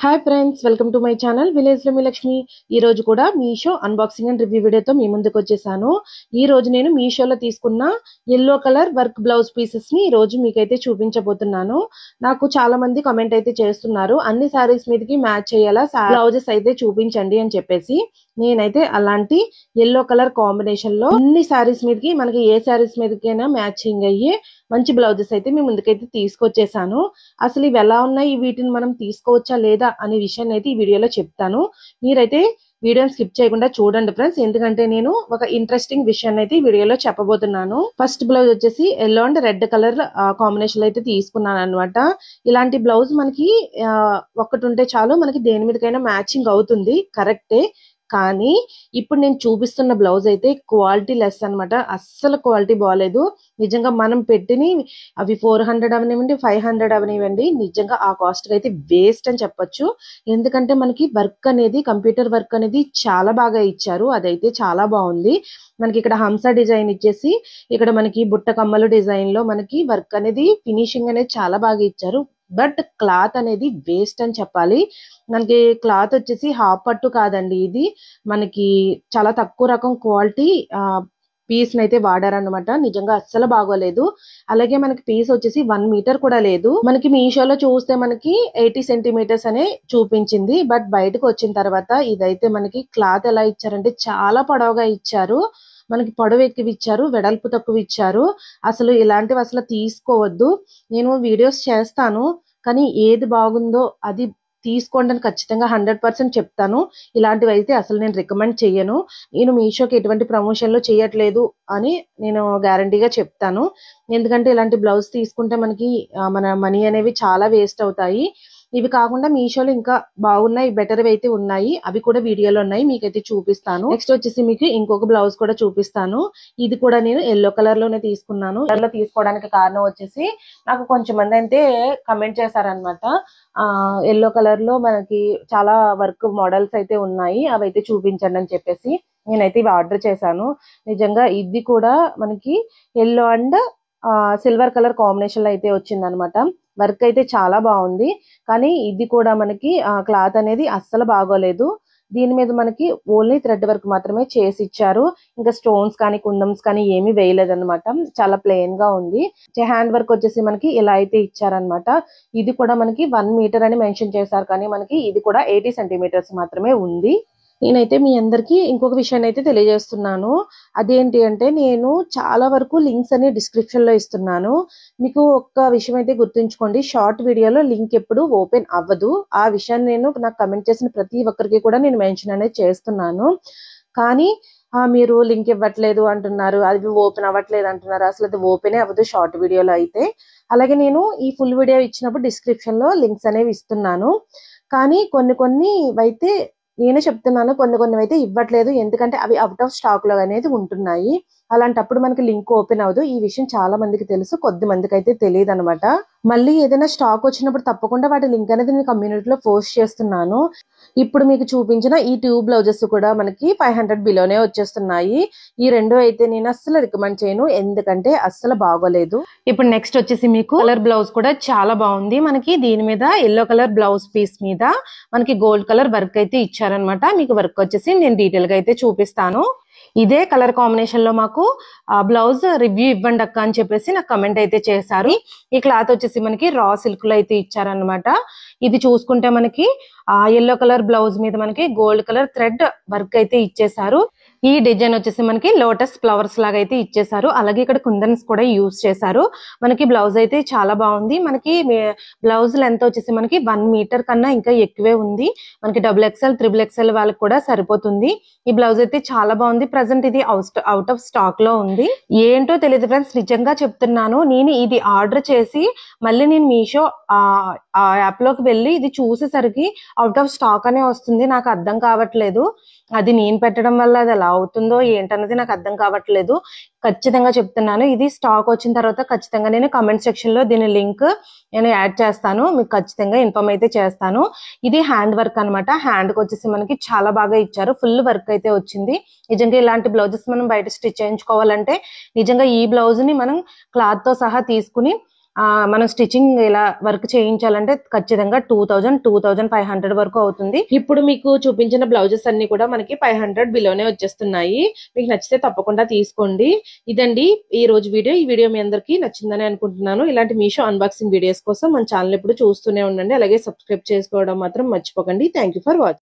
Hi friends, welcome to my channel village లో మీ లక్ష్మి. ఈ రోజు కూడా మీషో అన్బాక్సింగ్ అండ్ రివ్యూ వీడియోతో మీ ముందుకు వచ్చేసాను. ఈ రోజు నేను మీషోలో తీసుకున్న yellow colour work blouse pieces ని ఈ రోజు మీకైతే చూపించబోతున్నాను. నాకు చాలా మంది కామెంట్ అయితే చేస్తున్నారు, అన్ని సారీస్ మీదకి మ్యాచ్ అయ్యేలా బ్లౌజెస్ అయితే చూపించండి అని చెప్పేసి. నేనైతే అలాంటి ఎల్లో కలర్ కాంబినేషన్ లో అన్ని సారీస్ మీదకి, మనకి ఏ సారీస్ మీదకైనా మ్యాచింగ్ అయ్యే మంచి బ్లౌజెస్ అయితే మీ ముందుకైతే తీసుకొచ్చేసాను. అసలు ఇవి ఎలా ఉన్నాయి, వీటిని మనం తీసుకోవచ్చా లేదా అనే విషయాన్ని అయితే ఈ వీడియోలో చెప్తాను. మీరైతే వీడియోని స్కిప్ చేయకుండా చూడండి ఫ్రెండ్స్, ఎందుకంటే నేను ఒక ఇంట్రెస్టింగ్ విషయాన్ని అయితే ఈ వీడియోలో చెప్పబోతున్నాను. ఫస్ట్ బ్లౌజ్ వచ్చేసి yellow and red colour combination అయితే తీసుకున్నాను అనమాట. ఇలాంటి బ్లౌజ్ మనకి ఒక్కటి ఉంటే చాలు, మనకి దేని మీదకైనా మ్యాచింగ్ అవుతుంది, కరెక్టే. కానీ ఇప్పుడు నేను చూపిస్తున్న బ్లౌజ్ అయితే క్వాలిటీ లెస్ అనమాట. అస్సలు క్వాలిటీ బాగాలేదు. నిజంగా మనం పెట్టిని అవి 400 అవనివ్వండి, 500 అవనివ్వండి, నిజంగా ఆ కాస్ట్ అయితే వేస్ట్ అని చెప్పొచ్చు. ఎందుకంటే మనకి వర్క్ అనేది, కంప్యూటర్ వర్క్ అనేది చాలా బాగా ఇచ్చారు. అదైతే చాలా బాగుంది. మనకి ఇక్కడ హంస డిజైన్ ఇచ్చేసి, ఇక్కడ మనకి బుట్ట కమ్మలు డిజైన్ లో మనకి వర్క్ అనేది, ఫినిషింగ్ అనేది చాలా బాగా ఇచ్చారు. బట్ క్లాత్ అనేది వేస్ట్ అని చెప్పాలి. మనకి క్లాత్ వచ్చేసి హాఫ్ పట్టు కాదండి, ఇది మనకి చాలా తక్కువ రకం క్వాలిటీ పీస్ అయితే వాడారనమాట. నిజంగా అస్సలు బాగోలేదు. అలాగే మనకి పీస్ వచ్చేసి 1 మీటర్ కూడా లేదు. మనకి మీషోలో చూస్తే మనకి 80 సెంటీమీటర్స్ అనే చూపించింది, బట్ బయటకు వచ్చిన తర్వాత ఇదైతే మనకి క్లాత్ ఎలా ఇచ్చారంటే చాలా పొడవుగా ఇచ్చారు. మనకి పొడవు ఎక్కువ ఇచ్చారు, వెడల్పు తక్కువ ఇచ్చారు. అసలు ఇలాంటివి అసలు తీసుకోవద్దు. నేను వీడియోస్ చేస్తాను, కానీ ఏది బాగుందో అది తీసుకోండి అని ఖచ్చితంగా 100% చెప్తాను. ఇలాంటివి అయితే అసలు నేను రికమెండ్ చెయ్యను. నేను మీషోకి ఎటువంటి ప్రమోషన్లు చేయట్లేదు అని నేను గ్యారంటీగా చెప్తాను. ఎందుకంటే ఇలాంటి బ్లౌజ్ తీసుకుంటే మనకి మన మనీ అనేవి చాలా వేస్ట్ అవుతాయి. ఇవి కాకుండా మీషోలో ఇంకా బాగున్నాయి, బెటర్ అయితే ఉన్నాయి, అవి కూడా వీడియోలో ఉన్నాయి, మీకైతే చూపిస్తాను. నెక్స్ట్ వచ్చేసి మీకు ఇంకొక బ్లౌజ్ కూడా చూపిస్తాను. ఇది కూడా నేను ఎల్లో కలర్ లోనే తీసుకున్నాను. కలర్ లో తీసుకోవడానికి కారణం వచ్చేసి, నాకు కొంచెం మంది అయితే కమెంట్ చేశారనమాట, ఎల్లో కలర్ లో మనకి చాలా వర్క్ మోడల్స్ అయితే ఉన్నాయి, అవి అయితే చూపించండి అని చెప్పేసి. నేనైతే ఇవి ఆర్డర్ చేశాను. నిజంగా ఇది కూడా మనకి yellow and silver colour combination లో అయితే వచ్చింది అనమాట. వర్క్ అయితే చాలా బాగుంది, కానీ ఇది కూడా మనకి క్లాత్ అనేది అస్సలు బాగోలేదు. దీని మీద మనకి ఓన్లీ థ్రెడ్ వర్క్ మాత్రమే చేసి ఇచ్చారు. ఇంకా స్టోన్స్ కానీ కుందమ్స్ కానీ ఏమీ వేయలేదన్నమాట. చాలా ప్లెయిన్ గా ఉంది. హ్యాండ్ వర్క్ వచ్చేసి మనకి ఇలా అయితే ఇచ్చారనమాట. ఇది కూడా మనకి 1 మీటర్ అని మెన్షన్ చేశారు, కానీ మనకి ఇది కూడా 80 సెంటీమీటర్స్ మాత్రమే ఉంది. నేనైతే మీ అందరికి ఇంకొక విషయాన్ని అయితే తెలియజేస్తున్నాను. అదేంటి అంటే, నేను చాలా వరకు లింక్స్ అనే డిస్క్రిప్షన్ లో ఇస్తున్నాను. మీకు ఒక్క విషయం అయితే గుర్తుంచుకోండి, షార్ట్ వీడియోలో లింక్ ఎప్పుడు ఓపెన్ అవ్వదు. ఆ విషయాన్ని నేను నాకు కమెంట్ చేసిన ప్రతి ఒక్కరికి కూడా నేను మెన్షన్ అనేది చేస్తున్నాను. కానీ మీరు లింక్ ఇవ్వట్లేదు అంటున్నారు, అది ఓపెన్ అవ్వట్లేదు అంటున్నారు. అసలు అది ఓపెనే అవ్వదు షార్ట్ వీడియోలో అయితే. అలాగే నేను ఈ ఫుల్ వీడియో ఇచ్చినప్పుడు డిస్క్రిప్షన్ లో లింక్స్ అనేవి ఇస్తున్నాను. కానీ కొన్ని అయితే నేనే చెప్తున్నాను, కొన్ని అయితే ఇవ్వట్లేదు, ఎందుకంటే అవి అవుట్ ఆఫ్ స్టాక్ లో అనేది ఉంటున్నాయి. అలాంటప్పుడు మనకి లింక్ ఓపెన్ అవ్వదు. ఈ విషయం చాలా మందికి తెలుసు, కొద్ది మందికి అయితే తెలియదు అనమాట. మళ్ళీ ఏదైనా స్టాక్ వచ్చినప్పుడు తప్పకుండా వాటి లింక్ అనేది నేను కమ్యూనిటీలో పోస్ట్ చేస్తున్నాను. ఇప్పుడు మీకు చూపించిన ఈ 2 బ్లౌజెస్ కూడా మనకి 500 బిలోనే వచ్చేస్తున్నాయి. ఈ రెండు అయితే నేను అస్సలు రికమెండ్ చేయను, ఎందుకంటే అస్సలు బాగోలేదు. ఇప్పుడు నెక్స్ట్ వచ్చేసి మీకు కలర్ బ్లౌజ్ కూడా చాలా బాగుంది. మనకి దీని మీద ఎల్లో కలర్ బ్లౌజ్ పీస్ మీద మనకి గోల్డ్ కలర్ వర్క్ అయితే ఇచ్చారనమాట. మీకు వర్క్ వచ్చేసి నేను డీటెయిల్ గా అయితే చూపిస్తాను. ఇదే కలర్ కాంబినేషన్ లో మాకు బ్లౌజ్ రివ్యూ ఇవ్వండి అక్క అని చెప్పేసి నాకు కమెంట్ అయితే చేశారు. ఈ క్లాత్ వచ్చేసి మనకి రా సిల్క్ లో అయితే ఇచ్చారనమాట. ఇది చూసుకుంటే మనకి ఎల్లో కలర్ బ్లౌజ్ మీద మనకి గోల్డ్ కలర్ థ్రెడ్ వర్క్ అయితే ఇచ్చేసారు. ఈ డిజైన్ వచ్చేసి మనకి లోటస్ ఫ్లవర్స్ లాగా అయితే ఇచ్చేసారు. అలాగే ఇక్కడ కుందన్స్ కూడా యూజ్ చేశారు. మనకి బ్లౌజ్ అయితే చాలా బాగుంది. మనకి బ్లౌజ్ లెంత్ వచ్చేసి మనకి 1 మీటర్ కన్నా ఇంకా ఎక్కువే ఉంది. మనకి XXL, XXL వాళ్ళకి కూడా సరిపోతుంది. ఈ బ్లౌజ్ అయితే చాలా బాగుంది. ప్రజెంట్ ఇది అవుట్ ఆఫ్ స్టాక్ లో ఉంది. ఏంటో తెలియదు ఫ్రెండ్స్, నిజంగా చెప్తున్నాను. నేను ఇది ఆర్డర్ చేసి మళ్ళీ నేను మీషో ఆ యాప్ లోకి వెళ్ళి ఇది చూసేసరికి అవుట్ ఆఫ్ స్టాక్ అనే వస్తుంది. నాకు అర్థం కావట్లేదు, అది నేను పెట్టడం వల్ల అది ఎలా అవుతుందో ఏంటన్నది నాకు అర్థం కావట్లేదు. ఖచ్చితంగా చెప్తున్నాను, ఇది స్టాక్ వచ్చిన తర్వాత ఖచ్చితంగా నేను కమెంట్ సెక్షన్ లో దీని లింక్ నేను యాడ్ చేస్తాను, మీకు ఖచ్చితంగా ఇన్ఫార్మ్ అయితే చేస్తాను. ఇది హ్యాండ్ వర్క్ అనమాట. హ్యాండ్ కి వచ్చేసి మనకి చాలా బాగా ఇచ్చారు, ఫుల్ వర్క్ అయితే వచ్చింది. నిజంగా ఇలాంటి బ్లౌజెస్ మనం బయట స్టిచ్ చేయించుకోవాలంటే నిజంగా ఈ బ్లౌజ్ ని మనం క్లాత్ తో సహా తీసుకుని మనం స్టిచ్చింగ్ ఇలా వర్క్ చేయించాలంటే ఖచ్చితంగా 2500 వరకు అవుతుంది. ఇప్పుడు మీకు చూపించిన బ్లౌజెస్ అన్ని కూడా మనకి 500 బిలోనే వచ్చేస్తున్నాయి. మీకు నచ్చితే తప్పకుండా తీసుకోండి. ఇదండి ఈ రోజు వీడియో. ఈ వీడియో మీ అందరికీ నచ్చిందని అనుకుంటున్నాను. ఇలాంటి మీషో అన్బాక్సింగ్ వీడియోస్ కోసం మన ఛానల్ ఎప్పుడు చూస్తూనే ఉండండి. అలాగే సబ్స్క్రైబ్ చేసుకోవడం మాత్రం మర్చిపోకండి. Thank you for watching.